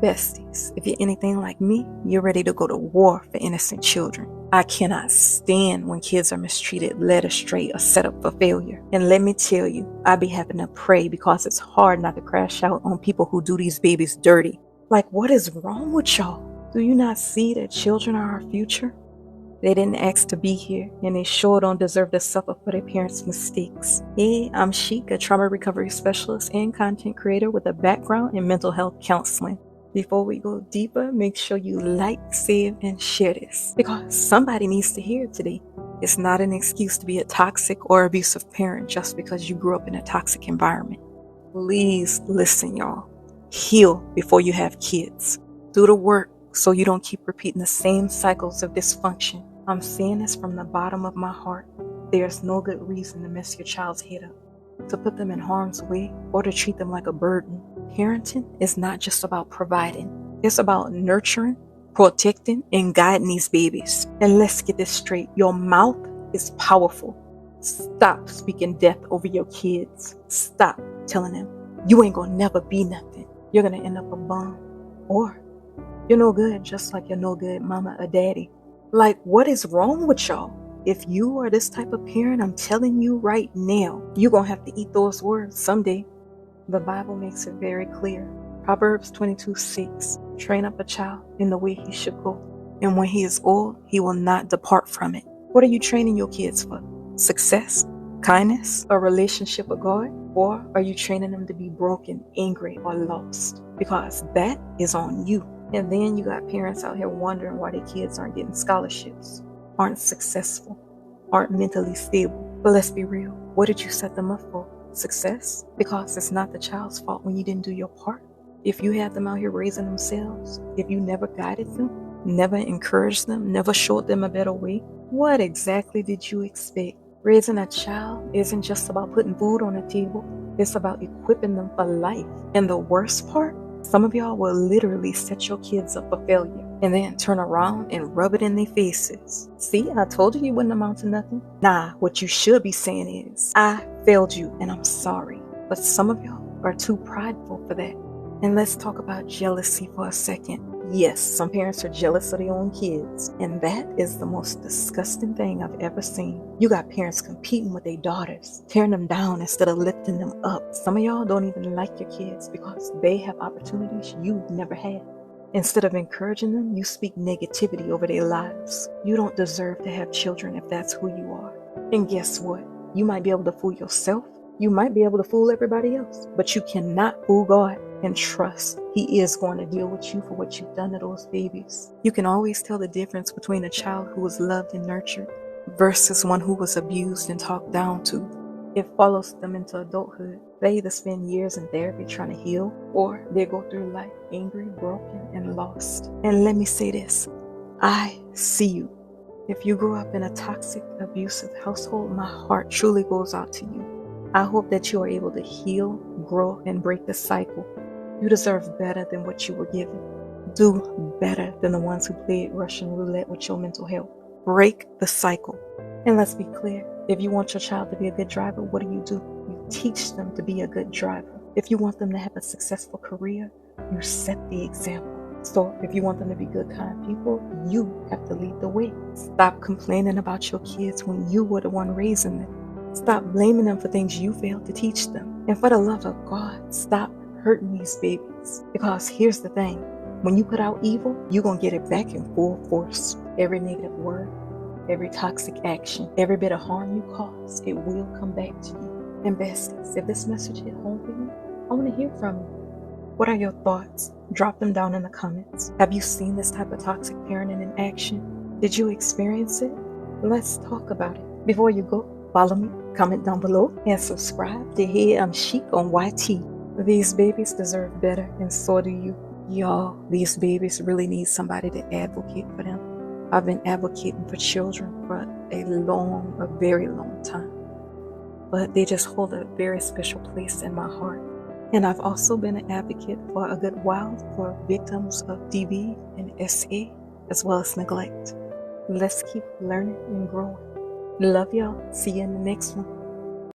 Besties, if you're anything like me, you're ready to go to war for innocent children. I cannot stand when kids are mistreated, led astray, or set up for failure. And let me tell you, I be having to pray because it's hard not to crash out on people who do these babies dirty. Like, what is wrong with y'all? Do you not see that children are our future? They didn't ask to be here, and they sure don't deserve to suffer for their parents' mistakes. Hey, I'm Chic, a trauma recovery specialist and content creator with a background in mental health counseling. Before we go deeper, make sure you like, save, and share this, because somebody needs to hear it today. It's not an excuse to be a toxic or abusive parent just because you grew up in a toxic environment. Please listen, y'all. Heal before you have kids. Do the work so you don't keep repeating the same cycles of dysfunction. I'm saying this from the bottom of my heart. There's no good reason to mess your child's head up, to put them in harm's way, or to treat them like a burden. Parenting is not just about providing. It's about nurturing, protecting, and guiding these babies. And let's get this straight. Your mouth is powerful. Stop speaking death over your kids. Stop telling them, you ain't gonna never be nothing. You're gonna end up a bum. Or, you're no good, just like you're no good mama or daddy. Like, what is wrong with y'all? If you are this type of parent, I'm telling you right now, you're gonna have to eat those words someday. The Bible makes it very clear. Proverbs 22:6. Train up a child in the way he should go, and when he is old, he will not depart from it. What are you training your kids for? Success? Kindness? A relationship with God? Or are you training them to be broken, angry, or lost? Because that is on you. And then you got parents out here wondering why their kids aren't getting scholarships, aren't successful, aren't mentally stable. But let's be real. What did you set them up for? Success? Because it's not the child's fault when you didn't do your part. If you had them out here raising themselves, if you never guided them, never encouraged them, never showed them a better way, what exactly did you expect? Raising a child isn't just about putting food on the table. It's about equipping them for life. And the worst part, some of y'all will literally set your kids up for failure and then turn around and rub it in their faces. See, I told you wouldn't amount to nothing. Nah, what you should be saying is, I failed you and I'm sorry. But some of y'all are too prideful for that. And let's talk about jealousy for a second. Yes, some parents are jealous of their own kids, and that is the most disgusting thing I've ever seen. You got parents competing with their daughters, tearing them down instead of lifting them up. Some of y'all don't even like your kids because they have opportunities you've never had. Instead of encouraging them, you speak negativity over their lives. You don't deserve to have children if that's who you are. And guess what? You might be able to fool yourself. You might be able to fool everybody else, but you cannot fool God. And trust, He is going to deal with you for what you've done to those babies. You can always tell the difference between a child who was loved and nurtured versus one who was abused and talked down to. It follows them into adulthood. They either spend years in therapy trying to heal, or they go through life angry, broken, and lost. And let me say this, I see you. If you grew up in a toxic, abusive household, my heart truly goes out to you. I hope that you are able to heal, grow, and break the cycle. You deserve better than what you were given. Do better than the ones who played Russian roulette with your mental health. Break the cycle. And let's be clear, if you want your child to be a good driver, what do? You teach them to be a good driver. If you want them to have a successful career, you set the example. So if you want them to be good, kind people, you have to lead the way. Stop complaining about your kids when you were the one raising them. Stop blaming them for things you failed to teach them. And for the love of God, stop hurting these babies. Because here's the thing, when you put out evil, you're going to get it back in full force. Every negative word, every toxic action, every bit of harm you cause, it will come back to you. And besties, if this message hit home for you, I want to hear from you. What are your thoughts? Drop them down in the comments. Have you seen this type of toxic parenting in action? Did you experience it? Let's talk about it. Before you go, follow me, comment down below, and subscribe to Heyimshic on YT. These babies deserve better, and so do you. Y'all, these babies really need somebody to advocate for them. I've been advocating for children for a very long time. But they just hold a very special place in my heart. And I've also been an advocate for a good while for victims of DV and SA, as well as neglect. Let's keep learning and growing. Love y'all. See you in the next one.